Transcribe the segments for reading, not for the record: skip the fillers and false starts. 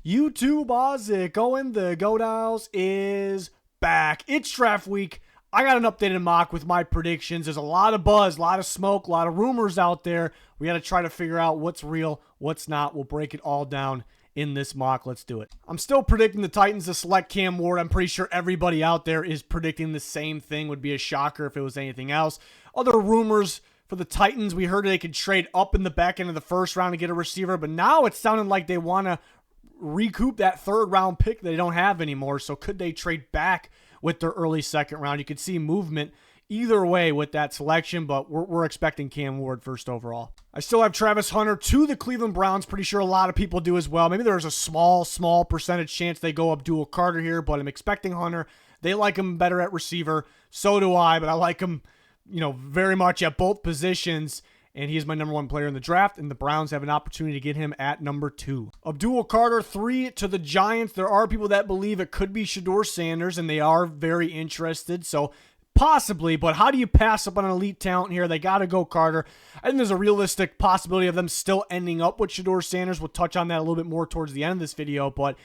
YouTube, how's it going? The Go Dials is back. It's draft week. I got an updated mock with my predictions. There's a lot of buzz, a lot of smoke, a lot of rumors out there. We got to try to figure out what's real, what's not. We'll break it all down in this mock. Let's do it. I'm still predicting the Titans to select Cam Ward. I'm pretty sure everybody out there is predicting the same thing. Would be a shocker if it was anything else. Other rumors for the Titans, we heard they could trade up in the back end of the first round to get a receiver, but now it's sounding like they want to recoup that third round pick they don't have anymore. So could they trade back with their early second round? You could see movement either way with that selection, but we're expecting Cam Ward first overall. I still have Travis Hunter to the Cleveland Browns. Pretty sure a lot of people do as well. Maybe there's a small percentage chance they go Abdul Carter here, but I'm expecting Hunter. They like him better at receiver. So do I, but I like him, very much at both positions. And he is my number one player in the draft, and the Browns have an opportunity to get him at number 2. Abdul Carter, 3 to the Giants. There are people that believe it could be Shedeur Sanders, and they are very interested. So possibly, but how do you pass up on an elite talent here? They got to go Carter. I think there's a realistic possibility of them still ending up with Shedeur Sanders. We'll touch on that a little bit more towards the end of this video, but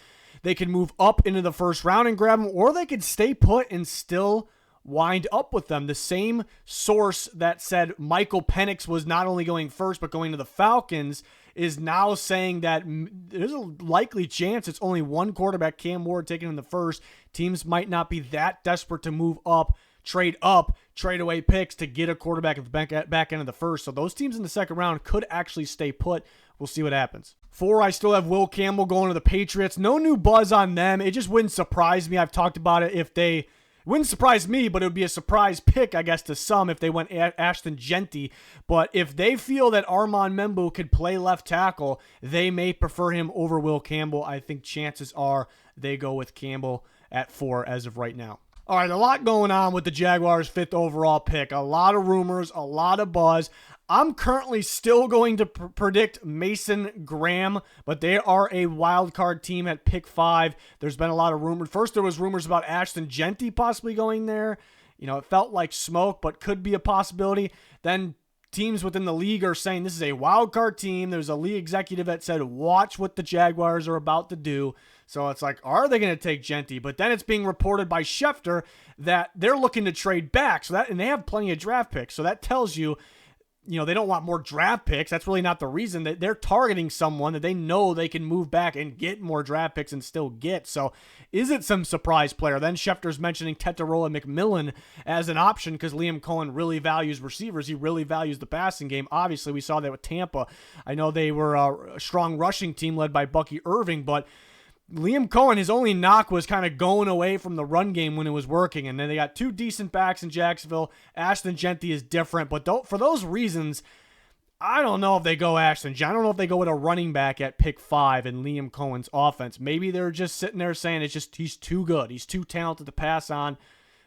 they can move up into the first round and grab him, or they could stay put and still wind up with them. The same source that said Michael Penix was not only going first but going to the Falcons is now saying that there's a likely chance it's only one quarterback, Cam Ward, taken in the first. Teams might not be that desperate to move up, trade away picks to get a quarterback at the back end of the first. So those teams in the second round could actually stay put. We'll see what happens. 4, I still have Will Campbell going to the Patriots. No new buzz on them. It just wouldn't surprise me. I've talked about it if they... Wouldn't surprise me, but it would be a surprise pick, I guess, to some if they went Ashton Jeanty. But if they feel that Armand Membu could play left tackle, they may prefer him over Will Campbell. I think chances are they go with Campbell at 4 as of right now. All right, a lot going on with the Jaguars' 5th overall pick. A lot of rumors, a lot of buzz. I'm currently still going to predict Mason Graham, but they are a wild card team at pick 5. There's been a lot of rumors. First, there was rumors about Ashton Jeanty possibly going there. It felt like smoke, but could be a possibility. Then teams within the league are saying this is a wild card team. There's a league executive that said, watch what the Jaguars are about to do. So it's like, are they going to take Jeanty? But then it's being reported by Schefter that they're looking to trade back. And they have plenty of draft picks. So that tells you, they don't want more draft picks. That's really not the reason. That they're targeting someone that they know they can move back and get more draft picks and still get. So is it some surprise player? Then Schefter's mentioning Tetaroa McMillan as an option because Liam Cohen really values receivers. He really values the passing game. Obviously, we saw that with Tampa. I know they were a strong rushing team led by Bucky Irving, but Liam Cohen, his only knock was kind of going away from the run game when it was working. And then they got 2 decent backs in Jacksonville. Ashton Jeanty is different. But for those reasons, I don't know if they go Ashton. I don't know if they go with a running back at pick 5 in Liam Cohen's offense. Maybe they're just sitting there saying he's too good. He's too talented to pass on.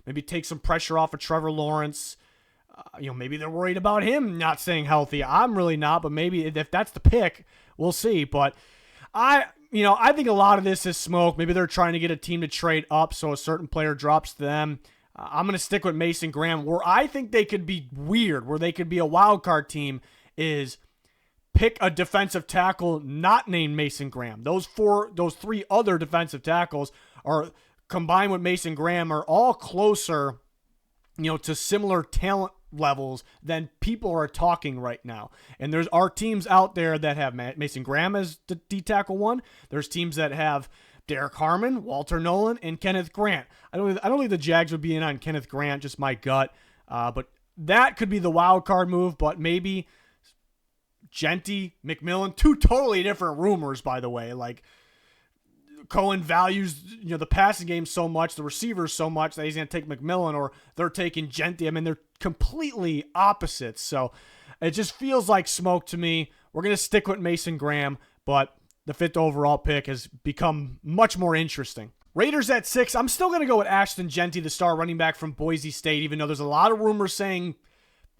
Maybe take some pressure off of Trevor Lawrence. Maybe they're worried about him not staying healthy. I'm really not, but maybe if that's the pick, we'll see. But I think a lot of this is smoke. Maybe they're trying to get a team to trade up so a certain player drops to them. I'm going to stick with Mason Graham. Where I think they could be weird, where they could be a wild card team, is pick a defensive tackle not named Mason Graham. Those 3 other defensive tackles are combined with Mason Graham are all closer, to similar talent levels than people are talking right now. And there's our teams out there that have Mason Graham as the D tackle 1. There's teams that have Derek Harmon, Walter Nolan, and Kenneth Grant. I don't think the Jags would be in on Kenneth Grant, just my gut. But that could be the wild card move, but maybe Jeanty, McMillan, 2 totally different rumors, by the way. Like, Cohen values the passing game so much, the receivers so much that he's going to take McMillan, or they're taking Jeanty. I mean, they're completely opposites. So it just feels like smoke to me. We're going to stick with Mason Graham, but the 5th overall pick has become much more interesting. Raiders at 6. I'm still going to go with Ashton Jeanty, the star running back from Boise State, even though there's a lot of rumors saying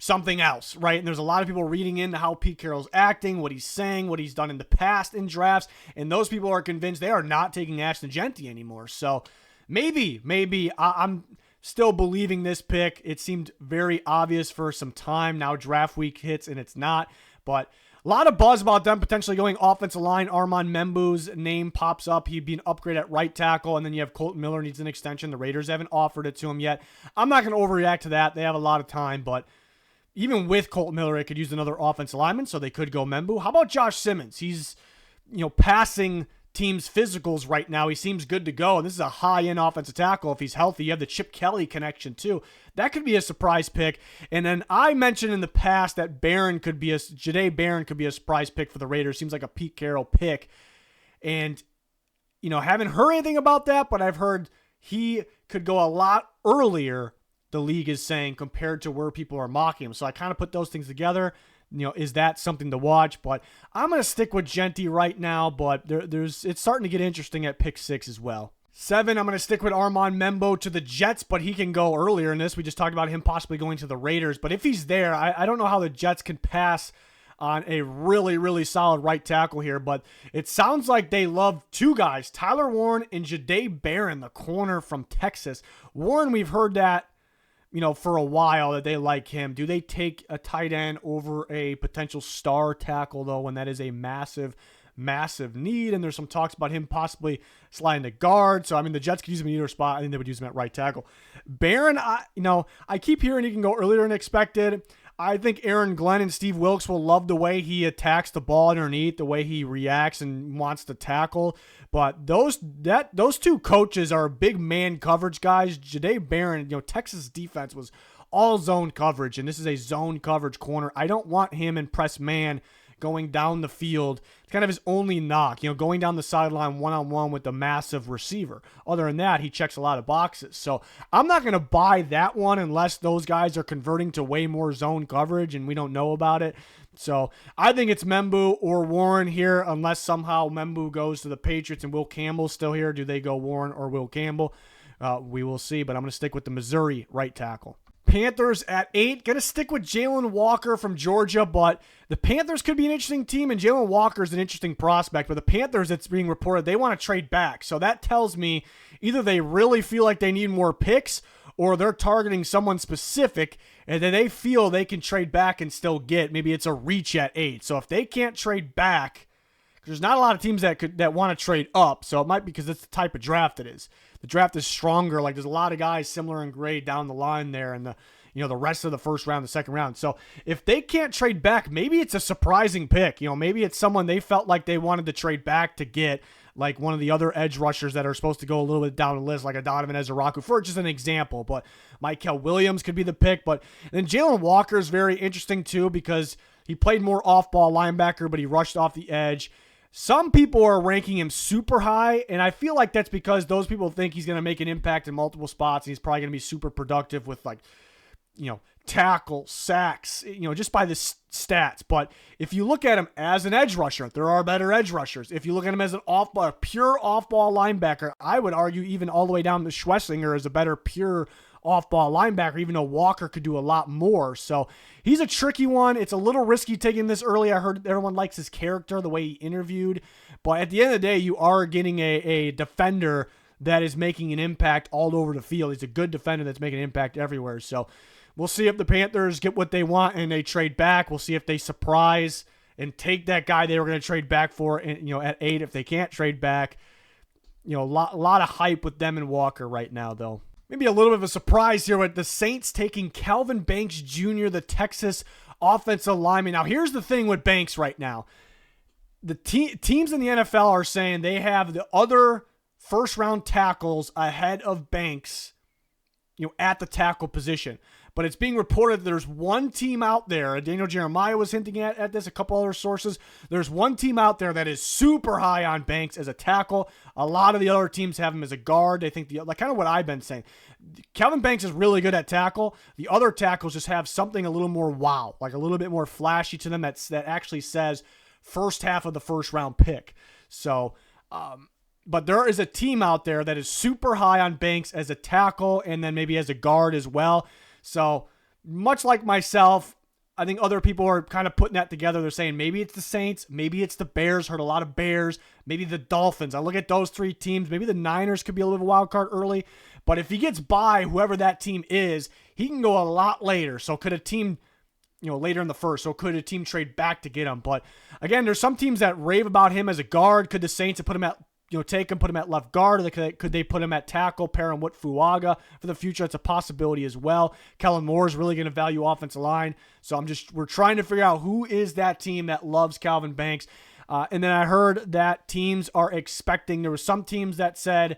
something else, right? And there's a lot of people reading into how Pete Carroll's acting, what he's saying, what he's done in the past in drafts, and those people are convinced they are not taking Ashton Jeanty anymore. So maybe I'm still believing this pick. It seemed very obvious for some time. Now draft week hits and it's not, but A lot of buzz about them potentially going offensive line. Armand Membu's name pops up. He'd be an upgrade at right tackle. And then you have Colton Miller needs an extension. The Raiders haven't offered it to him yet. I'm not going to overreact to that. They have a lot of time. But even with Colton Miller, they could use another offensive lineman, so they could go Membu. How about Josh Simmons? He's, passing teams' physicals right now. He seems good to go. And this is a high-end offensive tackle. If he's healthy, you have the Chip Kelly connection too. That could be a surprise pick. And then I mentioned in the past that Jahdae Barron could be a surprise pick for the Raiders. Seems like a Pete Carroll pick. And, haven't heard anything about that, but I've heard he could go a lot earlier, the league is saying, compared to where people are mocking him. So I kind of put those things together. Is that something to watch? But I'm going to stick with Jeanty right now, but it's starting to get interesting at pick 6 as well. 7, I'm going to stick with Armand Membu to the Jets, but he can go earlier in this. We just talked about him possibly going to the Raiders. But if he's there, I don't know how the Jets can pass on a really, really solid right tackle here. But it sounds like they love 2 guys, Tyler Warren and Jahdae Barron, the corner from Texas. Warren, we've heard that for a while that they like him. Do they take a tight end over a potential star tackle, though, when that is a massive, massive need? And there's some talks about him possibly sliding to guard. So, the Jets could use him in either spot. I think they would use him at right tackle. Barron, I keep hearing he can go earlier than expected. I think Aaron Glenn and Steve Wilkes will love the way he attacks the ball underneath, the way he reacts and wants to tackle. But those 2 coaches are big man coverage guys. Jahdae Barron, Texas defense was all zone coverage, and this is a zone coverage corner. I don't want him in press man going down the field. It's kind of his only knock, going down the sideline one-on-one with the massive receiver. Other than that, he checks a lot of boxes. So I'm not going to buy that one unless those guys are converting to way more zone coverage and we don't know about it. So I think it's Membu or Warren here, unless somehow Membu goes to the Patriots and Will Campbell's still here. Do they go Warren or Will Campbell? We will see, but I'm going to stick with the Missouri right tackle. Panthers at 8. Going to stick with Jalen Walker from Georgia, but the Panthers could be an interesting team, and Jalen Walker is an interesting prospect. But the Panthers, it's being reported, they want to trade back. So that tells me either they really feel like they need more picks, or they're targeting someone specific, and then they feel they can trade back and still get. Maybe it's a reach at 8. So if they can't trade back, there's not a lot of teams that want to trade up, so it might be because it's the type of draft it is. The draft is stronger. Like, there's a lot of guys similar in grade down the line there, and the rest of the first round, the second round. So if they can't trade back, maybe it's a surprising pick. Maybe it's someone they felt like they wanted to trade back to get, like one of the other edge rushers that are supposed to go a little bit down the list, like a Donovan Ezeraku, for just an example. But Michael Williams could be the pick. But then Jalen Walker is very interesting too, because he played more off-ball linebacker, but he rushed off the edge. Some people are ranking him super high, and I feel like that's because those people think he's going to make an impact in multiple spots, and he's probably going to be super productive with, tackle, sacks, just by the stats. But if you look at him as an edge rusher, there are better edge rushers. If you look at him as an a pure off-ball linebacker, I would argue even all the way down to Schlesinger is a better pure off-ball linebacker, even though Walker could do a lot more. So he's a tricky one. It's a little risky taking this early. I heard everyone likes his character, the way he interviewed. But at the end of the day, you are getting a defender that is making an impact all over the field. He's a good defender that's making an impact everywhere. So we'll see if the Panthers get what they want and they trade back. We'll see if they surprise and take that guy they were going to trade back for, and, at 8. If they can't trade back, a lot of hype with them and Walker right now, though. Maybe a little bit of a surprise here with the Saints taking Calvin Banks Jr., the Texas offensive lineman. Now, here's the thing with Banks right now. The teams in the NFL are saying they have the other first-round tackles ahead of Banks, at the tackle position. But it's being reported that there's one team out there, Daniel Jeremiah was hinting at this, a couple other sources. There's one team out there that is super high on Banks as a tackle. A lot of the other teams have him as a guard. They think kind of what I've been saying. Calvin Banks is really good at tackle. The other tackles just have something a little more wow, like a little bit more flashy to them that actually says first half of the first round pick. So, but there is a team out there that is super high on Banks as a tackle and then maybe as a guard as well. So much like myself, I think other people are kind of putting that together. They're saying maybe it's the Saints, maybe it's the Bears. Heard a lot of Bears, maybe the Dolphins. I look at those 3 teams. Maybe the Niners could be a little wild card early. But if he gets by whoever that team is, he can go a lot later. So could a team later in the first. So could a team trade back to get him? But again, there's some teams that rave about him as a guard. Could the Saints put him at, take him, put him at left guard? Or could they put him at tackle, pair him with Fuaga for the future? It's a possibility as well. Kellen Moore is really going to value offensive line. So we're trying to figure out who is that team that loves Calvin Banks. And then I heard that teams are expecting, there were some teams that said,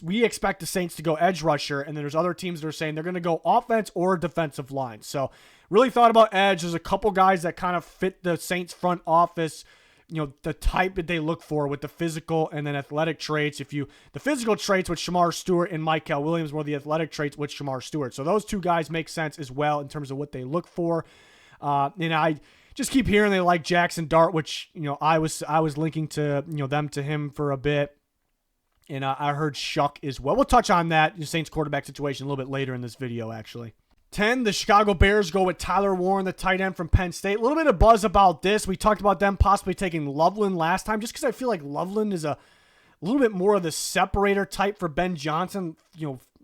we expect the Saints to go edge rusher, and then there's other teams that are saying they're going to go offense or defensive line. So really thought about edge. There's a couple guys that kind of fit the Saints front office, the type that they look for with the physical and then athletic traits. The physical traits with Shamar Stewart and Michael Williams, were the athletic traits with Shamar Stewart. So those two guys make sense as well in terms of what they look for. And I just keep hearing they like Jaxson Dart, which, I was linking to, them to him for a bit. And I heard Shuck as well. We'll touch on that, the Saints quarterback situation, a little bit later in this video, actually. 10, the Chicago Bears go with Tyler Warren, the tight end from Penn State. A little bit of buzz about this. We talked about them possibly taking Loveland last time, just because I feel like Loveland is a little bit more of the separator type for Ben Johnson,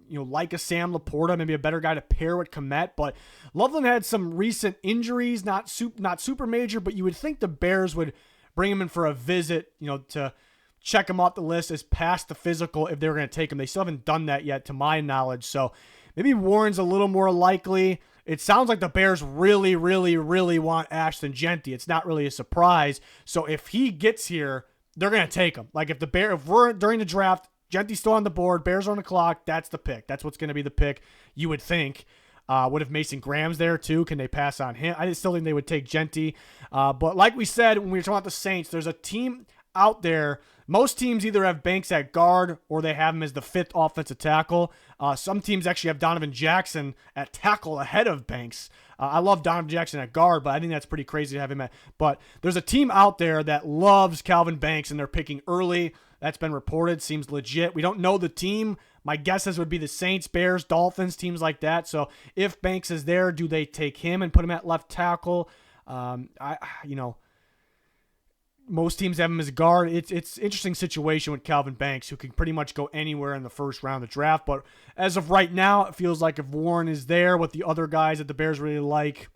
like a Sam Laporta, maybe a better guy to pair with Kmet. But Loveland had some recent injuries, not super major, but you would think the Bears would bring him in for a visit, to check him off the list as past the physical if they were going to take him. They still haven't done that yet, to my knowledge. So maybe Warren's a little more likely. It sounds like the Bears really, really, really want Ashton Jeanty. It's not really a surprise. So if he gets here, they're going to take him. Like if we're during the draft, Jeanty's still on the board, Bears are on the clock, that's the pick. That's what's going to be the pick, you would think. What if Mason Graham's there too? Can they pass on him? I still think they would take Jeanty. But like we said, when we were talking about the Saints, there's a team out there. Most teams either have Banks at guard or they have him as the fifth offensive tackle. Some teams actually have Donovan Jaxson at tackle ahead of Banks. I love Donovan Jaxson at guard, but I think that's pretty crazy to have him at. But there's a team out there that loves Calvin Banks, and they're picking early. That's been reported. Seems legit. We don't know the team. My guesses would be the Saints, Bears, Dolphins, teams like that. So if Banks is there, do they take him and put him at left tackle? Most teams have him as a guard. It's an interesting situation with Calvin Banks, who can pretty much go anywhere in the first round of the draft. But as of right now, it feels like if Warren is there with the other guys that the Bears really like,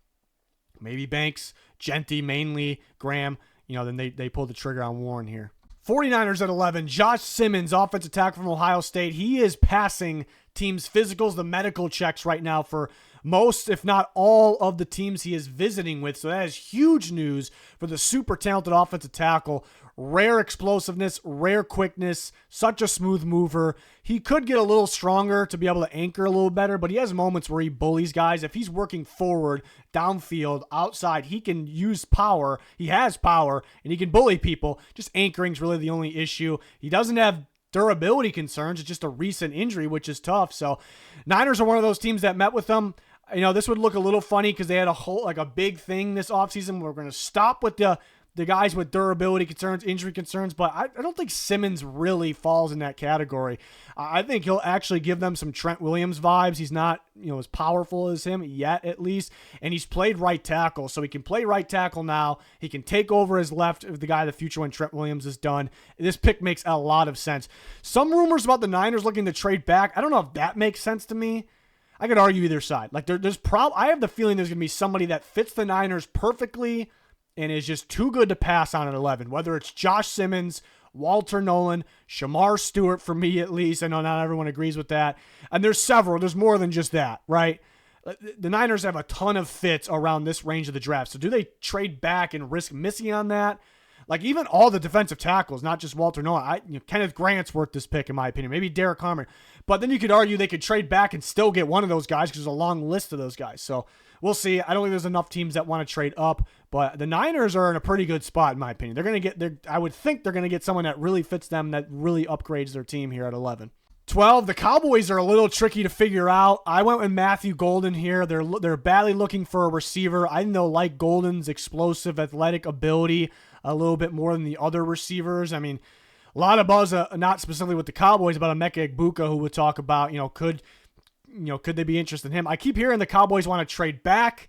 maybe Banks, Jeanty mainly, Graham, then they pull the trigger on Warren here. 49ers at 11, Josh Simmons, offensive tackle from Ohio State. He is passing teams' physicals, the medical checks right now for most, if not all, of the teams he is visiting with. So that is huge news for the super talented offensive tackle. Rare explosiveness, rare quickness, such a smooth mover. He could get a little stronger to be able to anchor a little better, but he has moments where he bullies guys. If he's working forward, downfield, outside, he can use power. He has power, and he can bully people. Just anchoring is really the only issue. He doesn't have durability concerns. It's just a recent injury, which is tough. So Niners are one of those teams that met with them. This would look a little funny because they had a big thing this offseason. We're going to stop with the guys with durability concerns, injury concerns, but I don't think Simmons really falls in that category. I think he'll actually give them some Trent Williams vibes. He's not, as powerful as him yet, at least, and he's played right tackle, so he can play right tackle now. He can take over as left of the guy of the future when Trent Williams is done. This pick makes a lot of sense. Some rumors about the Niners looking to trade back. I don't know if that makes sense to me. I could argue either side. Like I have the feeling there's going to be somebody that fits the Niners perfectly and is just too good to pass on at 11. Whether it's Josh Simmons, Walter Nolan, Shamar Stewart, for me at least. I know not everyone agrees with that. And there's several. There's more than just that, right? The Niners have a ton of fits around this range of the draft. So do they trade back and risk missing on that? Like even all the defensive tackles, not just Walter Nolan. Kenneth Grant's worth this pick in my opinion. Maybe Derek Harmon. But then you could argue they could trade back and still get one of those guys because there's a long list of those guys. So we'll see. I don't think there's enough teams that want to trade up, but the Niners are in a pretty good spot in my opinion. They're going to get I would think they're going to get someone that really fits them, that really upgrades their team here at 11. 12, the Cowboys are a little tricky to figure out. I went with Matthew Golden here. They're badly looking for a receiver. I like Golden's explosive athletic ability a little bit more than the other receivers. I mean, a lot of buzz, not specifically with the Cowboys, about Emeka Egbuka, who would talk about, could they be interested in him? I keep hearing the Cowboys want to trade back,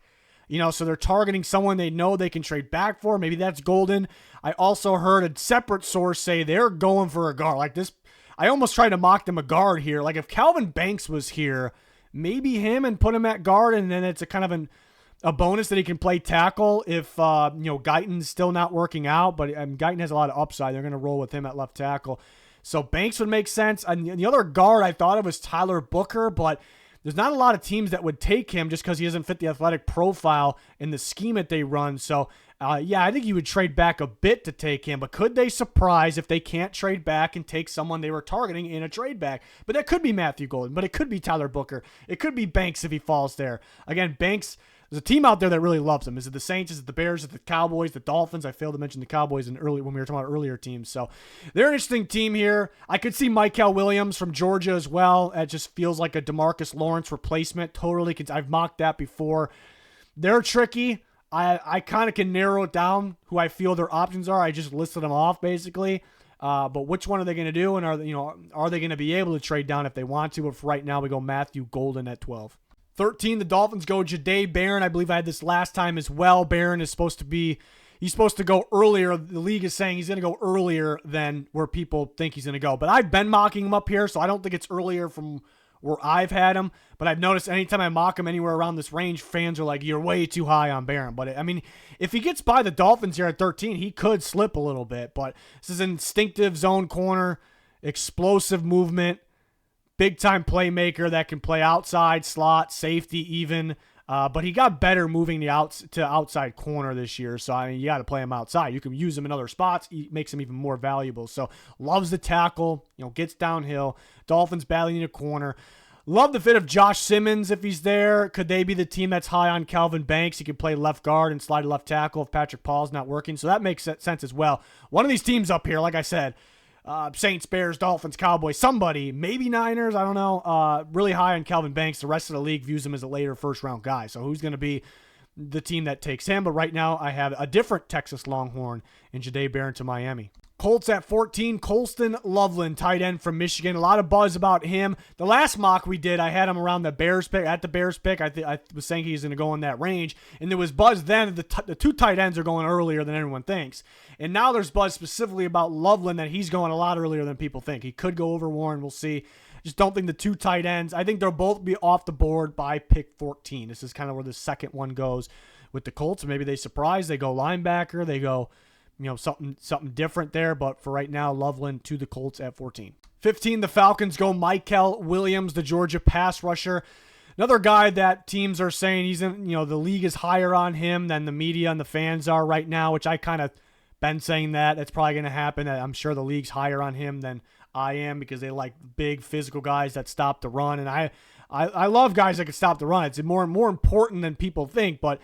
so they're targeting someone they know they can trade back for. Maybe that's Golden. I also heard a separate source say they're going for a guard. Like this, I almost tried to mock them a guard here. Like if Calvin Banks was here, maybe him and put him at guard, and then it's a kind of a bonus that he can play tackle if, Guyton's still not working out, but Guyton has a lot of upside. They're going to roll with him at left tackle. So Banks would make sense. And the other guard I thought of was Tyler Booker, but there's not a lot of teams that would take him just because he doesn't fit the athletic profile in the scheme that they run. So, I think you would trade back a bit to take him. But could they surprise if they can't trade back and take someone they were targeting in a trade back? But that could be Matthew Golden, but it could be Tyler Booker. It could be Banks if he falls there. Again, Banks... There's a team out there that really loves him. Is it the Saints? Is it the Bears? Is it the Cowboys? The Dolphins? I failed to mention the Cowboys when we were talking about earlier teams. So they're an interesting team here. I could see Michael Williams from Georgia as well. It just feels like a DeMarcus Lawrence replacement. Totally. I've mocked that before. They're tricky. I kind of can narrow it down who I feel their options are. I just listed them off basically. But which one are they going to do? And are they going to be able to trade down if they want to? But for right now, we go Matthew Golden at 12. 13, the Dolphins go Jahdae Barron. I believe I had this last time as well. Barron is supposed to go earlier. The league is saying he's going to go earlier than where people think he's going to go. But I've been mocking him up here, so I don't think it's earlier from where I've had him. But I've noticed anytime I mock him anywhere around this range, fans are like, you're way too high on Barron. But, if he gets by the Dolphins here at 13, he could slip a little bit. But this is an instinctive zone corner, explosive movement, big-time playmaker that can play outside, slot, safety even. But he got better moving to outside corner this year. So, you got to play him outside. You can use him in other spots. It makes him even more valuable. So, loves the tackle, gets downhill. Dolphins battling in a corner. Love the fit of Josh Simmons if he's there. Could they be the team that's high on Calvin Banks? He can play left guard and slide left tackle if Patrick Paul's not working. So, that makes sense as well. One of these teams up here, like I said, Saints, Bears, Dolphins, Cowboys, somebody, maybe Niners, I don't know, really high on Calvin Banks. The rest of the league views him as a later first-round guy. So who's going to be the team that takes him? But right now I have a different Texas Longhorn in Jahdae Barron to Miami. Colts at 14, Colston Loveland, tight end from Michigan. A lot of buzz about him. The last mock we did, I had him around the Bears pick. At the Bears pick, I was saying he's going to go in that range. And there was buzz then that the two tight ends are going earlier than everyone thinks. And now there's buzz specifically about Loveland that he's going a lot earlier than people think. He could go over Warren. We'll see. Just don't think the two tight ends. I think they'll both be off the board by pick 14. This is kind of where the second one goes with the Colts. Maybe they surprise. They go linebacker. They go something different there. But for right now, Loveland to the Colts at 14. 15, the Falcons go Michael Williams, the Georgia pass rusher. Another guy that teams are saying he's in, the league is higher on him than the media and the fans are right now, which I kind of been saying that. That's probably going to happen. I'm sure the league's higher on him than I am because they like big physical guys that stop the run. And I love guys that can stop the run. It's more important than people think, but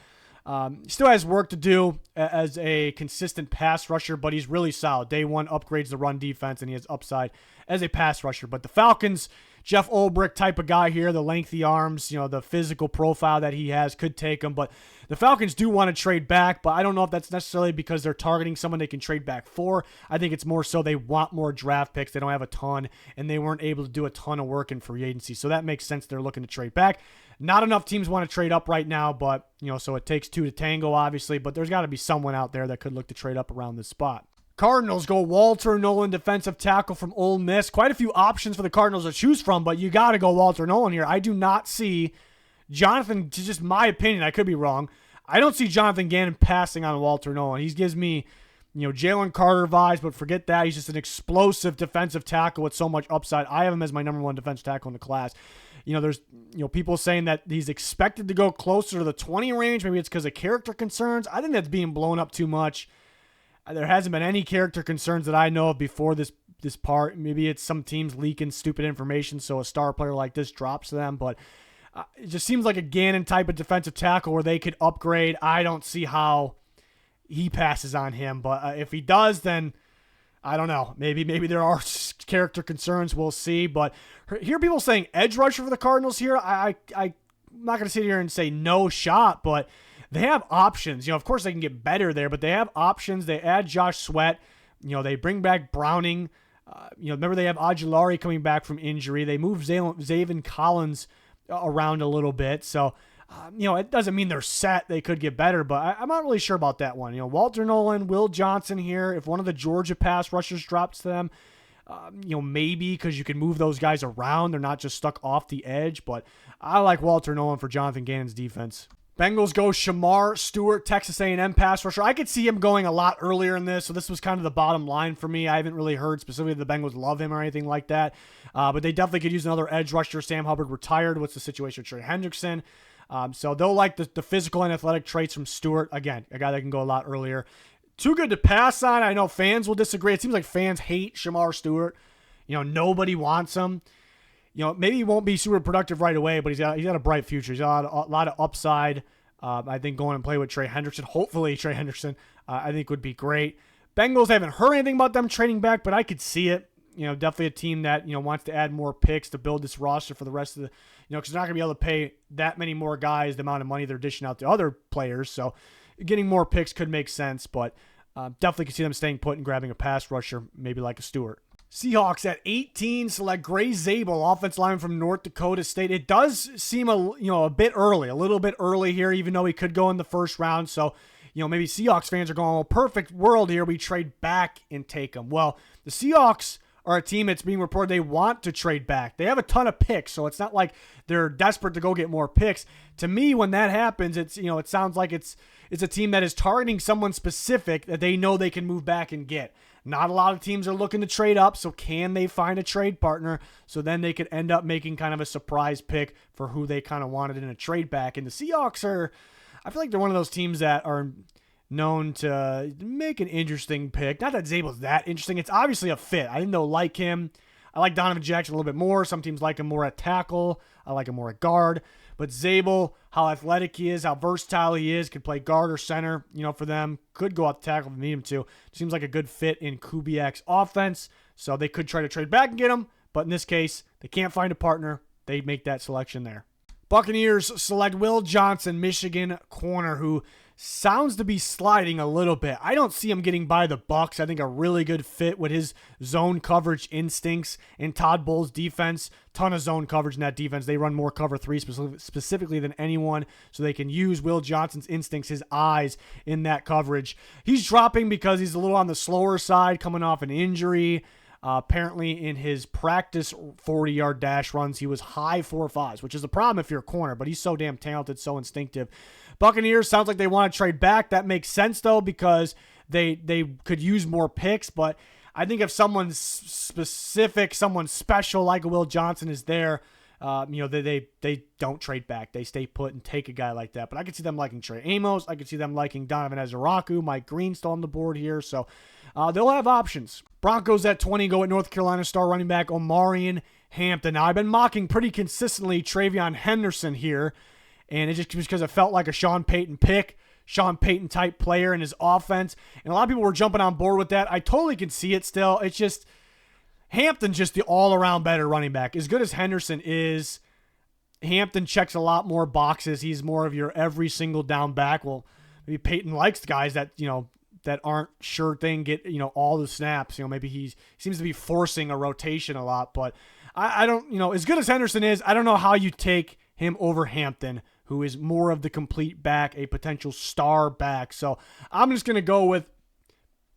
he still has work to do as a consistent pass rusher, but he's really solid. Day one upgrades the run defense, and he has upside as a pass rusher. But the Falcons, Jeff Ulbrich type of guy here, the lengthy arms, the physical profile that he has could take him. But the Falcons do want to trade back, but I don't know if that's necessarily because they're targeting someone they can trade back for. I think it's more so they want more draft picks. They don't have a ton, and they weren't able to do a ton of work in free agency. So that makes sense. They're looking to trade back. Not enough teams want to trade up right now, but, so it takes two to tango, obviously. But there's got to be someone out there that could look to trade up around this spot. Cardinals go Walter Nolan, defensive tackle from Ole Miss. Quite a few options for the Cardinals to choose from, but you got to go Walter Nolan here. I do not see Jonathan, just my opinion, I could be wrong. I don't see Jonathan Gannon passing on Walter Nolan. He gives me, Jalen Carter vibes, but forget that. He's just an explosive defensive tackle with so much upside. I have him as my number one defensive tackle in the class. There's people saying that he's expected to go closer to the 20 range. Maybe it's because of character concerns. I think that's being blown up too much. There hasn't been any character concerns that I know of before this part. Maybe it's some teams leaking stupid information, so a star player like this drops them. But it just seems like a Gannon type of defensive tackle where they could upgrade. I don't see how he passes on him. But if he does, then I don't know. Maybe there are character concerns. We'll see. But hear people saying edge rusher for the Cardinals here. I'm not going to sit here and say no shot, but they have options. Of course they can get better there, but they have options. They add Josh Sweat. They bring back Browning. Remember they have Ojulari coming back from injury. They move Zaven Collins around a little bit. So, it doesn't mean they're set. They could get better, but I'm not really sure about that one. Walter Nolan, Will Johnson here. If one of the Georgia pass rushers drops to them, maybe because you can move those guys around. They're not just stuck off the edge, but I like Walter Nolan for Jonathan Gannon's defense. Bengals go Shamar Stewart, Texas A&M pass rusher. I could see him going a lot earlier in this, so this was kind of the bottom line for me. I haven't really heard specifically the Bengals love him or anything like that, but they definitely could use another edge rusher. Sam Hubbard retired. What's the situation with Trey Hendrickson? So they'll like the physical and athletic traits from Stewart. Again, a guy that can go a lot earlier. Too good to pass on. I know fans will disagree. It seems like fans hate Shamar Stewart. Nobody wants him. Maybe he won't be super productive right away, but he's got a bright future. He's got a lot of upside. I think going and play with Trey Hendrickson, hopefully Trey Hendrickson, I think would be great. Bengals, I haven't heard anything about them trading back, but I could see it. Definitely a team that, wants to add more picks to build this roster for the rest of the, because they're not going to be able to pay that many more guys the amount of money they're dishing out to other players. So getting more picks could make sense, but definitely could see them staying put and grabbing a pass rusher, maybe like a Stewart. Seahawks at 18 select Gray Zabel, offensive lineman from North Dakota State. It does seem a little bit early here, even though he could go in the first round. So, maybe Seahawks fans are going, well, perfect world here. We trade back and take him. Well, the Seahawks are a team that's being reported they want to trade back. They have a ton of picks, so it's not like they're desperate to go get more picks. To me, when that happens, it's it sounds like it's a team that is targeting someone specific that they know they can move back and get. Not a lot of teams are looking to trade up, so can they find a trade partner so then they could end up making kind of a surprise pick for who they kind of wanted in a trade back. And the Seahawks I feel like they're one of those teams that are known to make an interesting pick. Not that Zabel's that interesting. It's obviously a fit. I didn't like him. I like Donovan Jackson a little bit more. Some teams like him more at tackle. I like him more at guard. But Zabel, how athletic he is, how versatile he is, could play guard or center, for them. Could go out the tackle if they need him to. Seems like a good fit in Kubiak's offense. So they could try to trade back and get him. But in this case, they can't find a partner. They make that selection there. Buccaneers select Will Johnson, Michigan corner, who sounds to be sliding a little bit. I don't see him getting by the Bucs. I think a really good fit with his zone coverage instincts and Todd Bowles' defense. Ton of zone coverage in that defense. They run more cover three specifically than anyone, so they can use Will Johnson's instincts, his eyes in that coverage. He's dropping because he's a little on the slower side, coming off an injury. Apparently in his practice 40-yard dash runs, he was high 4.5s, which is a problem if you're a corner, but he's so damn talented, so instinctive. Buccaneers, sounds like they want to trade back. That makes sense, though, because they could use more picks, but I think if someone specific, someone special like a Will Johnson is there, they don't trade back. They stay put and take a guy like that. But I could see them liking Trey Amos. I could see them liking Donovan Ezeraku. Mike Green still on the board here. So they'll have options. Broncos at 20 go at North Carolina star running back Omarion Hampton. Now, I've been mocking pretty consistently Travion Henderson here, and it's just because it felt like a Sean Payton pick. Sean Payton type player in his offense. And a lot of people were jumping on board with that. I totally can see it still. It's just Hampton's just the all-around better running back. As good as Henderson is, Hampton checks a lot more boxes. He's more of your every single down back. Well, maybe Payton likes guys that, that aren't sure thing, get, all the snaps. Maybe he seems to be forcing a rotation a lot. But I don't, as good as Henderson is, I don't know how you take him over Hampton, who is more of the complete back, a potential star back. So I'm just going to go with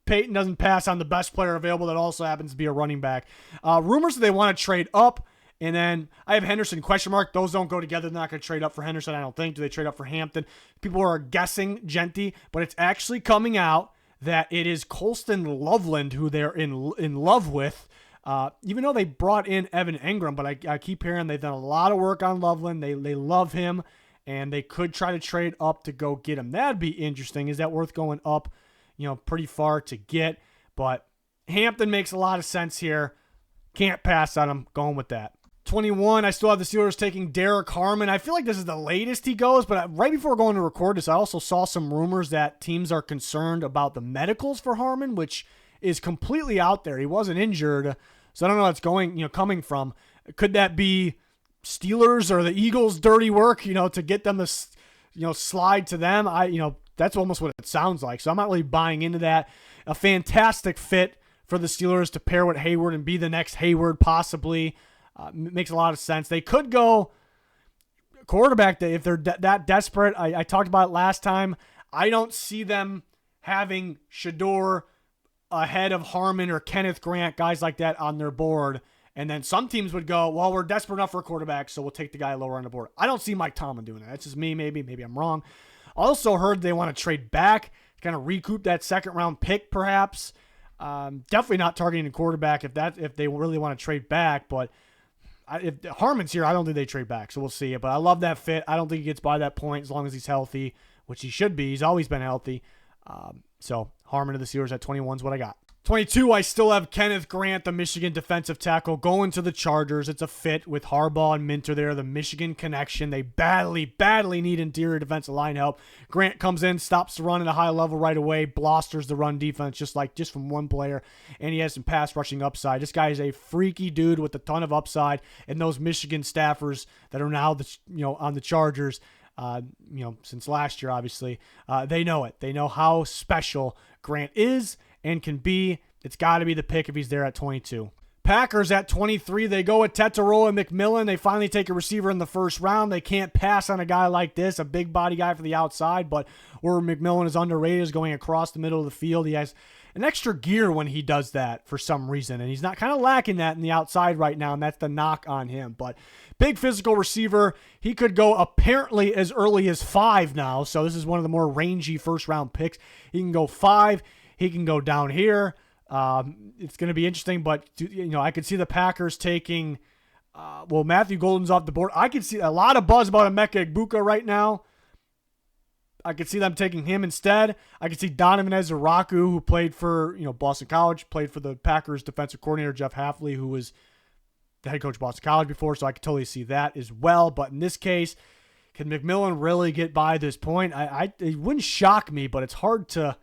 Payton doesn't pass on the best player available that also happens to be a running back. Rumors that they want to trade up, and then I have Henderson question mark. Those don't go together. They're not going to trade up for Henderson, I don't think. Do they trade up for Hampton? People are guessing Jeanty, but it's actually coming out that it is Colston Loveland who they're in love with. Even though they brought in Evan Engram, but I keep hearing they've done a lot of work on Loveland. They love him, and they could try to trade up to go get him. That'd be interesting. Is that worth going up, pretty far to get? But Hampton makes a lot of sense here. Can't pass on him. Going with that. 21, I still have the Steelers taking Derek Harmon. I feel like this is the latest he goes, but right before going to record this, I also saw some rumors that teams are concerned about the medicals for Harmon, which is completely out there. He wasn't injured, so I don't know what's coming from. Could that be Steelers or the Eagles' dirty work, to get them to, slide to them? That's almost what it sounds like. So I'm not really buying into that. A fantastic fit for the Steelers to pair with Hayward and be the next Hayward, possibly. Makes a lot of sense. They could go quarterback if they're that desperate. I talked about it last time. I don't see them having Shedeur ahead of Harmon or Kenneth Grant, guys like that on their board, And then some teams would go, well, we're desperate enough for a quarterback, so we'll take the guy lower on the board. I don't see Mike Tomlin doing that. That's just me, maybe. Maybe I'm wrong. Also heard they want to trade back, kind of recoup that second-round pick, perhaps. Definitely not targeting a quarterback if they really want to trade back. But if Harmon's here, I don't think they trade back, so we'll see. But I love that fit. I don't think he gets by that point as long as he's healthy, which he should be. He's always been healthy. So Harmon to the Steelers at 21 is what I got. 22, I still have Kenneth Grant, the Michigan defensive tackle, going to the Chargers. It's a fit with Harbaugh and Minter there, the Michigan connection. They badly need interior defensive line help. Grant comes in, stops the run at a high level right away, blosters the run defense just from one player, and he has some pass rushing upside. This guy is a freaky dude with a ton of upside, and those Michigan staffers that are now on the Chargers, since last year, obviously, they know it. They know how special Grant is and can be. It's got to be the pick if he's there at 22. Packers at 23, they go with Tetairoa and McMillan. They finally take a receiver in the first round. They can't pass on a guy like this, a big body guy for the outside, but where McMillan is underrated is going across the middle of the field. He has an extra gear when he does that for some reason, and he's not kind of lacking that in the outside right now, and that's the knock on him. But big physical receiver. He could go apparently as early as 5 now, so this is one of the more rangy first-round picks. He can go 5. He can go down here. It's going to be interesting, but I could see the Packers taking. Matthew Golden's off the board. I could see a lot of buzz about Emeka Egbuka right now. I could see them taking him instead. I could see Donovan Ezeraku, who played for Boston College, played for the Packers defensive coordinator Jeff Hafley, who was the head coach of Boston College before. So I could totally see that as well. But in this case, can McMillan really get by this point? It wouldn't shock me, but it's hard to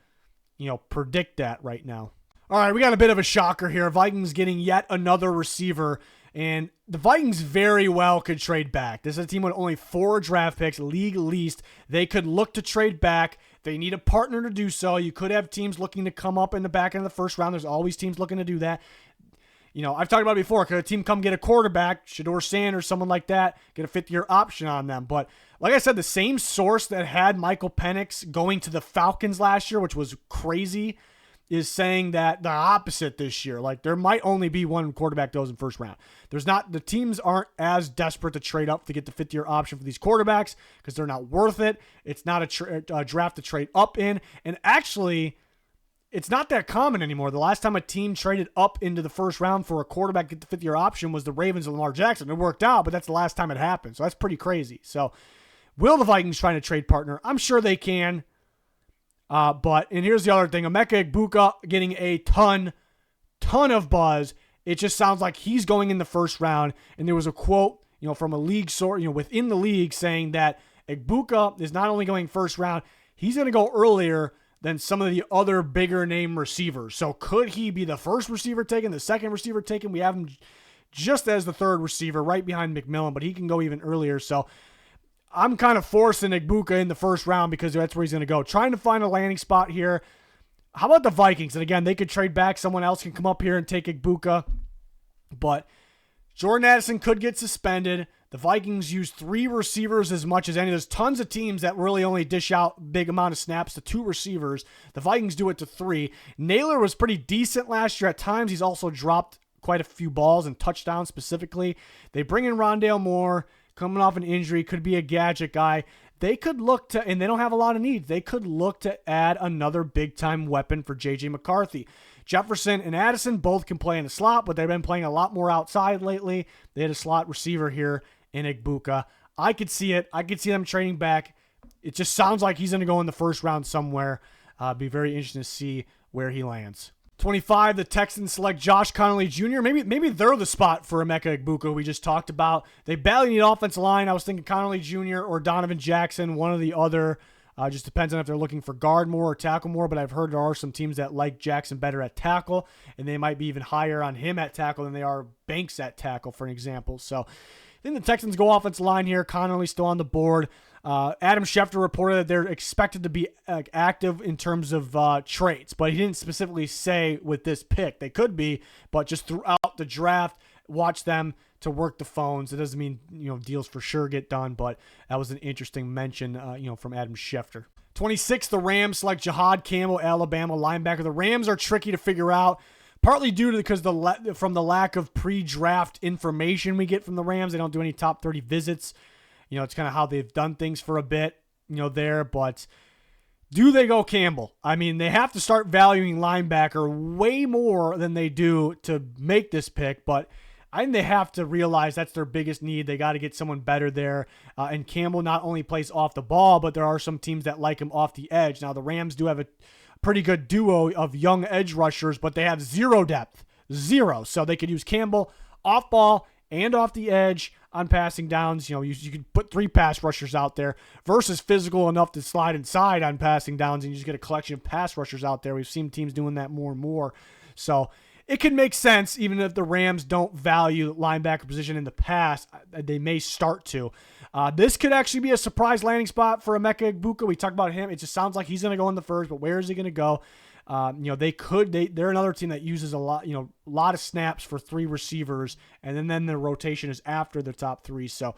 predict that right now. All right, we got a bit of a shocker here. Vikings getting yet another receiver, and the Vikings very well could trade back. This is a team with only 4 draft picks, league least. They could look to trade back. They need a partner to do so. You could have teams looking to come up in the back end of the first round. There's always teams looking to do that. I've talked about it before. Could a team come get a quarterback, Shedeur Sanders, someone like that, get a 5th-year option on them? But like I said, the same source that had Michael Penix going to the Falcons last year, which was crazy, is saying that the opposite this year. Like, there might only be one quarterback goes in first round. The teams aren't as desperate to trade up to get the 5th-year option for these quarterbacks because they're not worth it. It's not a draft to trade up in. And actually, it's not that common anymore. The last time a team traded up into the first round for a quarterback to get the 5th-year option was the Ravens and Lamar Jackson. It worked out, but that's the last time it happened. So that's pretty crazy. So will the Vikings try to trade partner? I'm sure they can. And here's the other thing. Emeka Egbuka getting a ton of buzz. It just sounds like he's going in the first round. And there was a quote, from a league source, within the league saying that Egbuka is not only going first round, he's going to go earlier than some of the other bigger name receivers. So could he be the first receiver taken, the second receiver taken? We have him just as the 3rd receiver right behind McMillan, but he can go even earlier. So I'm kind of forcing Egbuka in the first round because that's where he's going to go. Trying to find a landing spot here. How about the Vikings? And again, they could trade back. Someone else can come up here and take Egbuka. But Jordan Addison could get suspended. The Vikings use 3 receivers as much as any. There's tons of teams that really only dish out big amount of snaps to 2 receivers. The Vikings do it to 3. Naylor was pretty decent last year at times. He's also dropped quite a few balls and touchdowns specifically. They bring in Rondale Moore, coming off an injury, could be a gadget guy. They could look to, and they don't have a lot of needs, they could look to add another big-time weapon for J.J. McCarthy. Jefferson and Addison both can play in the slot, but they've been playing a lot more outside lately. They had a slot receiver here in Egbuka. I could see it. I could see them trading back. It just sounds like he's going to go in the first round somewhere. Be very interesting to see where he lands. 25, the Texans select Josh Connolly Jr. Maybe they're the spot for Emeka Egbuka we just talked about. They badly need offensive line. I was thinking Connolly Jr. or Donovan Jaxson, one or the other. Just depends on if they're looking for guard more or tackle more, but I've heard there are some teams that like Jaxson better at tackle, and they might be even higher on him at tackle than they are Banks at tackle, for an example. So I think the Texans go offensive line here. Connolly still on the board. Adam Schefter reported that they're expected to be active in terms of trades, but he didn't specifically say with this pick. They could be, but just throughout the draft, watch them to work the phones. It doesn't mean deals for sure get done, but that was an interesting mention from Adam Schefter. 26, the Rams select Jahad Campbell, Alabama linebacker. The Rams are tricky to figure out. partly due to because from the lack of pre-draft information we get from the Rams. They don't do any top 30 visits. It's kind of how they've done things for a bit, there. But do they go Campbell? I mean, they have to start valuing linebacker way more than they do to make this pick, but I think they have to realize that's their biggest need. They got to get someone better there. And Campbell not only plays off the ball, but there are some teams that like him off the edge. Now, the Rams do have a pretty good duo of young edge rushers, but they have zero depth. Zero. So they could use Campbell off ball and off the edge on passing downs. You could put 3 pass rushers out there versus physical enough to slide inside on passing downs, and you just get a collection of pass rushers out there. We've seen teams doing that more and more. So it can make sense, even if the Rams don't value linebacker position in the past. They may start to. This could actually be a surprise landing spot for Emeka Egbuka. We talked about him. It just sounds like he's going to go in the first, but where is he going to go? They're another team that uses a lot of snaps for 3 receivers, and then their rotation is after the top 3. So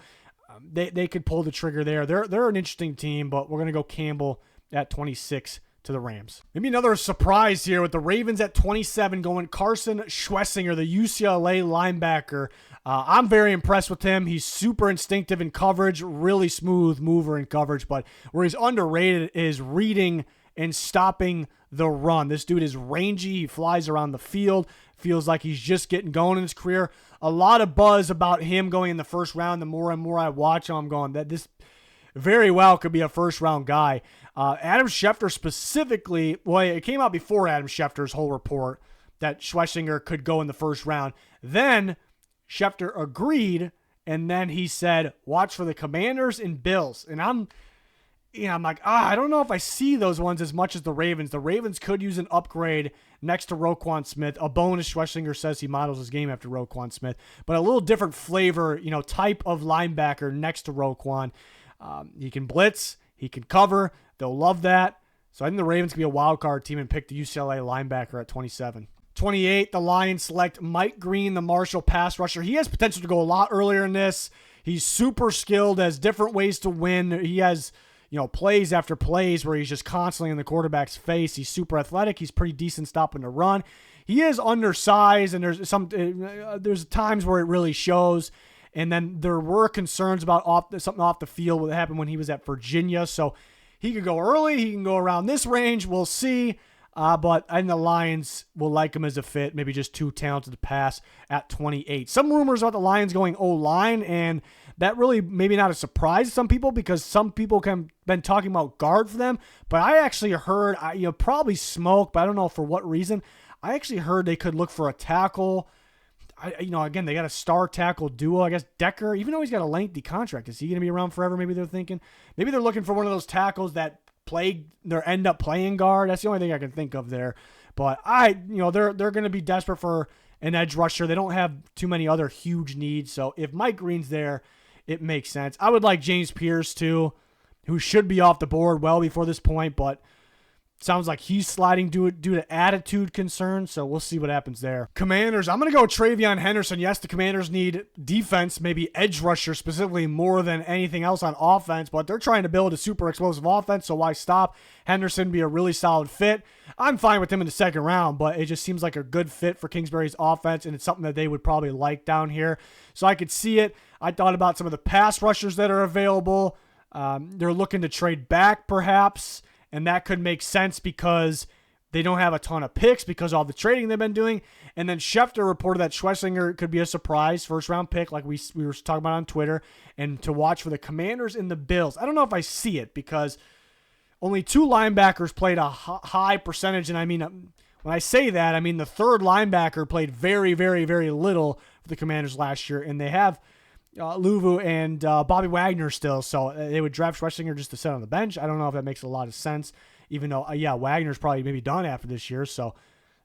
they could pull the trigger there. They're an interesting team, but we're going to go Campbell at 26 to the Rams. Maybe another surprise here with the Ravens at 27 going Carson Schwessinger, the UCLA linebacker. I'm very impressed with him. He's super instinctive in coverage, really smooth mover in coverage, but where he's underrated is reading and stopping the run. This dude is rangy. He flies around the field. Feels like he's just getting going in his career. A lot of buzz about him going in the first round. The more and more I watch him, I'm going that this very well could be a first-round guy. Adam Schefter specifically, well, it came out before Adam Schefter's whole report that Schwessinger could go in the first round. Then Schefter agreed, and then he said, watch for the Commanders and Bills. And I'm like, I don't know if I see those ones as much as the Ravens. The Ravens could use an upgrade next to Roquan Smith. A bonus, Schwessinger says he models his game after Roquan Smith. But a little different flavor, type of linebacker next to Roquan. He can blitz. He can cover. They'll love that. So I think the Ravens can be a wild card team and pick the UCLA linebacker at 27. 28, the Lions select Mike Green, the Marshall pass rusher. He has potential to go a lot earlier in this. He's super skilled, has different ways to win. He has plays after plays where he's just constantly in the quarterback's face. He's super athletic. He's pretty decent stopping the run. He is undersized, and there's times where it really shows. And then there were concerns about something off the field that happened when he was at Virginia. So he could go early. He can go around this range. We'll see. But I think the Lions will like him as a fit. Maybe just too talented to pass at 28. Some rumors about the Lions going O-line, and that really maybe not a surprise to some people because some people have been talking about guard for them. But I actually heard, probably smoke, but I don't know for what reason. I actually heard they could look for a tackle. Again, they got a star tackle duo. I guess Decker, even though he's got a lengthy contract, is he going to be around forever? Maybe they're thinking. Maybe they're looking for one of those tackles that end up playing guard. That's the only thing I can think of there. But they're going to be desperate for an edge rusher. They don't have too many other huge needs. So if Mike Green's there, it makes sense. I would like James Pierce too, who should be off the board well before this point, but sounds like he's sliding due to attitude concerns, so we'll see what happens there. Commanders, I'm going to go Travion Henderson. Yes, the Commanders need defense, maybe edge rusher specifically more than anything else on offense, but they're trying to build a super explosive offense, so why stop? Henderson be a really solid fit. I'm fine with him in the second round, but it just seems like a good fit for Kingsbury's offense, and it's something that they would probably like down here. So I could see it. I thought about some of the pass rushers that are available. They're looking to trade back perhaps, and that could make sense because they don't have a ton of picks because of all the trading they've been doing. And then Schefter reported that Schwessinger could be a surprise first-round pick like we were talking about on Twitter, and to watch for the Commanders and the Bills. I don't know if I see it because only 2 linebackers played a high percentage, and I mean, when I say that, I mean the third linebacker played very, very, very little for the Commanders last year, and they have Luvu and Bobby Wagner still, so they would draft Schwessinger just to sit on the bench. I don't know if that makes a lot of sense, even though, Wagner's probably maybe done after this year,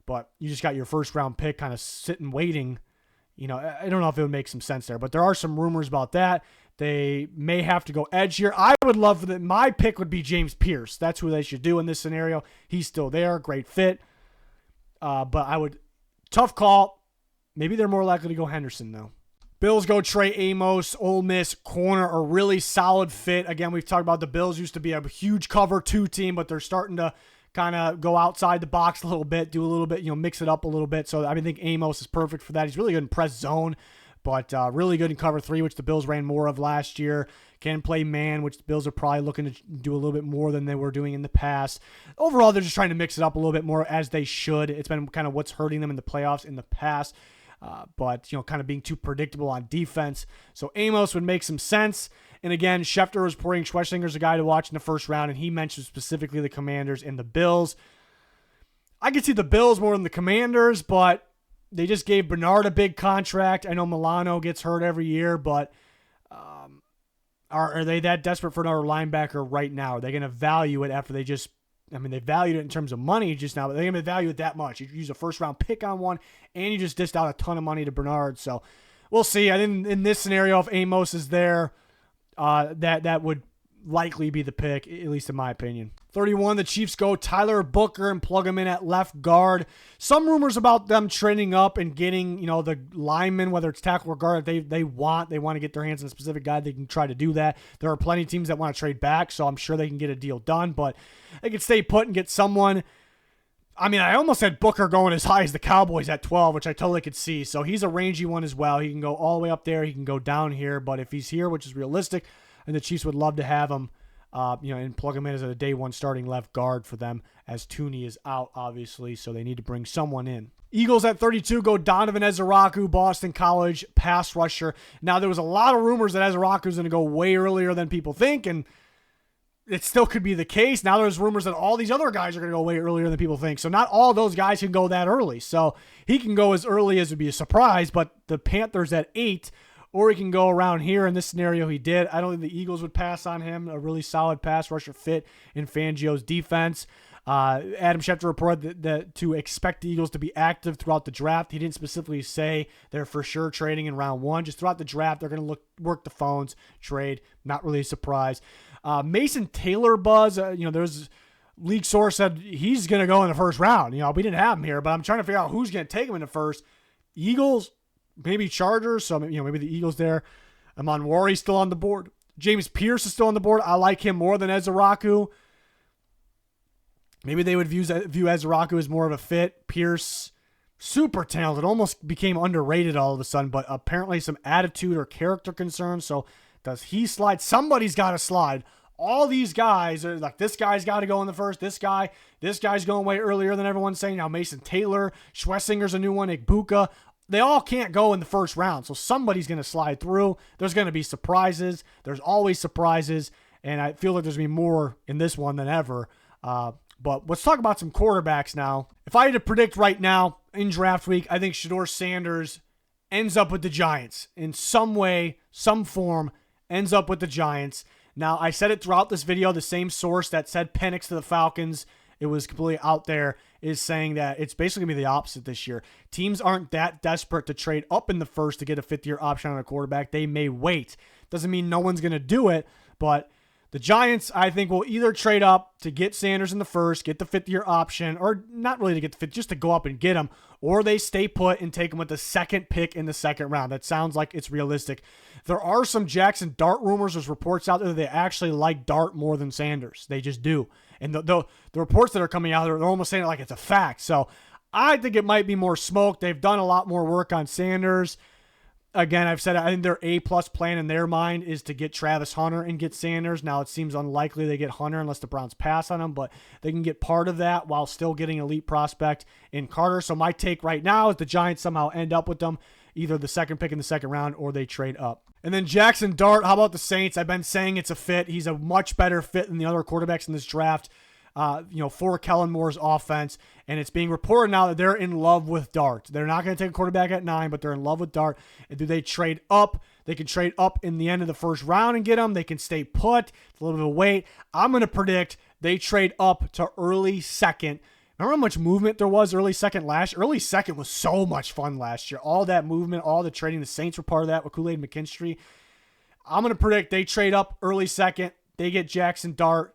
but you just got your first-round pick kind of sitting waiting. I don't know if it would make some sense there, but there are some rumors about that. They may have to go edge here. I would love for my pick would be James Pierce. That's who they should do in this scenario. He's still there, great fit, but tough call. Maybe they're more likely to go Henderson, though. Bills go Trey Amos, Ole Miss corner, a really solid fit. Again, we've talked about the Bills used to be a huge cover 2 team, but they're starting to kind of go outside the box a little bit, do a little bit, mix it up a little bit. So I think Amos is perfect for that. He's really good in press zone, but really good in cover 3, which the Bills ran more of last year. Can play man, which the Bills are probably looking to do a little bit more than they were doing in the past. Overall, they're just trying to mix it up a little bit more, as they should. It's been kind of what's hurting them in the playoffs in the past, but kind of being too predictable on defense. So Amos would make some sense. And again, Schefter was reporting Schwessinger's a guy to watch in the first round, and he mentioned specifically the Commanders and the Bills. I could see the Bills more than the Commanders, but they just gave Bernard a big contract. I know Milano gets hurt every year, but are they that desperate for another linebacker right now? Are they going to value it after they valued it in terms of money just now, but they're going to value it that much. You use a first-round pick on one, and you just dished out a ton of money to Bernard. So we'll see. I think in this scenario, if Amos is there, that would likely be the pick, at least in my opinion. 31, the Chiefs go Tyler Booker and plug him in at left guard. Some rumors about them trading up and getting, the lineman, whether it's tackle or guard, they want to get their hands on a specific guy. They can try to do that. There are plenty of teams that want to trade back, so I'm sure they can get a deal done, but they could stay put and get someone. I almost had Booker going as high as the Cowboys at 12, which I totally could see. So he's a rangy one as well. He can go all the way up there. He can go down here, but if he's here, which is realistic, and the Chiefs would love to have him, and plug him in as a day one starting left guard for them, as Tooney is out, obviously, so they need to bring someone in. Eagles at 32 go Donovan Ezeraku, Boston College pass rusher. Now, there was a lot of rumors that Ezeraku is going to go way earlier than people think, and it still could be the case. Now there's rumors that all these other guys are going to go way earlier than people think. So not all those guys can go that early. So he can go as early as would be a surprise, but the Panthers at 8, or he can go around here. In this scenario, he did. I don't think the Eagles would pass on him. A really solid pass rusher fit in Fangio's defense. Adam Schefter reported that to expect the Eagles to be active throughout the draft. He didn't specifically say they're for sure trading in round 1. Just throughout the draft, they're going to work the phones, trade. Not really a surprise. Mason Taylor buzz. There's league source said he's going to go in the first round. We didn't have him here, but I'm trying to figure out who's going to take him in the first. Eagles, maybe Chargers. So maybe the Eagles there. Amon Wari's still on the board. James Pierce is still on the board. I like him more than Ezeraku. Maybe they would view Ezeraku as more of a fit. Pierce, super talented, almost became underrated all of a sudden, but apparently some attitude or character concerns. So does he slide? Somebody's got to slide. All these guys are like, this guy's got to go in the first. This guy's going way earlier than everyone's saying. Now Mason Taylor, Schwesinger's a new one, Egbuka. They all can't go in the first round, so somebody's going to slide through. There's going to be surprises. There's always surprises, and I feel like there's going to be more in this one than ever. But let's talk about some quarterbacks now. If I had to predict right now in draft week, I think Shedeur Sanders ends up with the Giants in some way, some form, ends up with the Giants. Now, I said it throughout this video, the same source that said Penix to the Falcons, it was completely out there, is saying that it's basically going to be the opposite this year. Teams aren't that desperate to trade up in the first to get a fifth-year option on a quarterback. They may wait. Doesn't mean no one's going to do it, but the Giants, I think, will either trade up to get Sanders in the first, get the fifth-year option, or not really to get the fifth, just to go up and get him, or they stay put and take him with the second pick in the second round. That sounds like it's realistic. There are some Jaxson Dart rumors. There's reports out there that they actually like Dart more than Sanders. They just do. And the reports that are coming out, they're almost saying it like it's a fact. So I think it might be more smoke. They've done a lot more work on Sanders. Again, I've said I think their A-plus plan in their mind is to get Travis Hunter and get Sanders. Now, it seems unlikely they get Hunter unless the Browns pass on him, but they can get part of that while still getting elite prospect in Carter. So my take right now is the Giants somehow end up with them, either the second pick in the second round or they trade up. And then Jaxson Dart, how about the Saints? I've been saying it's a fit. He's a much better fit than the other quarterbacks in this draft. For Kellen Moore's offense, and it's being reported now that they're in love with Dart. They're not going to take a quarterback at 9, but they're in love with Dart. And do they trade up? They can trade up in the end of the first round and get him. They can stay put. It's a little bit of a wait. I'm going to predict they trade up to early second. Remember how much movement there was early second last year? Early second was so much fun last year. All that movement, all the trading. The Saints were part of that with Kool-Aid McKinstry. I'm going to predict they trade up early second. They get Jaxson Dart.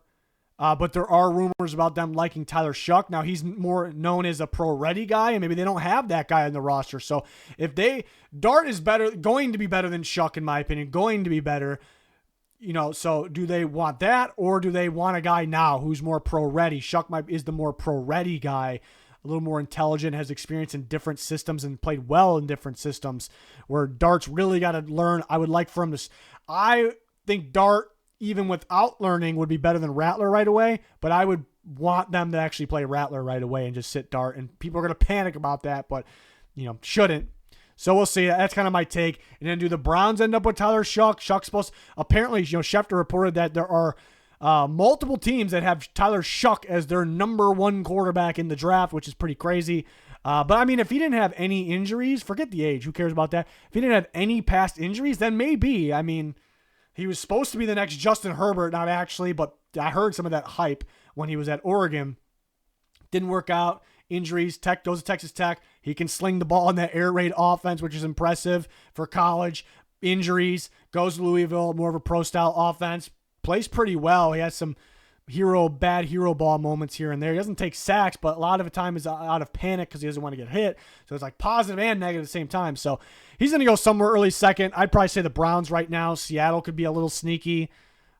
But there are rumors about them liking Tyler Shuck. Now, he's more known as a pro-ready guy, and maybe they don't have that guy in the roster. So if Dart is going to be better than Shuck, in my opinion, going to be better. So do they want that, or do they want a guy now who's more pro-ready? Shuck is the more pro-ready guy, a little more intelligent, has experience in different systems and played well in different systems, where Dart's really got to learn. I would like for him to – I think Dart, even without learning, would be better than Rattler right away, but I would want them to actually play Rattler right away and just sit Dart, and people are going to panic about that, but, shouldn't. So we'll see. That's kind of my take. And then do the Browns end up with Tyler Shuck? Shuck's supposed – apparently, Schefter reported that there are multiple teams that have Tyler Shuck as their number one quarterback in the draft, which is pretty crazy. But, I mean, if he didn't have any injuries, forget the age. Who cares about that? If he didn't have any past injuries, then maybe. I mean, he was supposed to be the next Justin Herbert, not actually, but I heard some of that hype when he was at Oregon. Didn't work out. Injuries. Tech goes to Texas Tech. He can sling the ball in that air raid offense, which is impressive for college. Injuries. Goes to Louisville, more of a pro-style offense. Plays pretty well. He has some bad hero ball moments here and there. He doesn't take sacks, but a lot of the time is out of panic because he doesn't want to get hit. So it's like positive and negative at the same time. So he's going to go somewhere early second. I'd probably say the Browns right now. Seattle could be a little sneaky.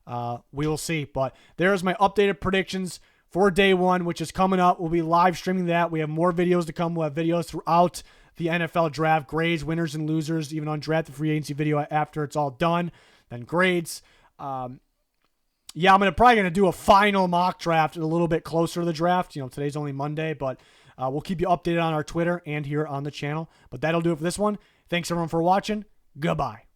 We will see. But there's my updated predictions for day one, which is coming up. We'll be live streaming that. We have more videos to come. We'll have videos throughout the NFL draft, grades, winners and losers, even undrafted free agency video after it's all done. Then grades. I'm probably going to do a final mock draft a little bit closer to the draft. Today's only Monday, but we'll keep you updated on our Twitter and here on the channel. But that'll do it for this one. Thanks, everyone, for watching. Goodbye.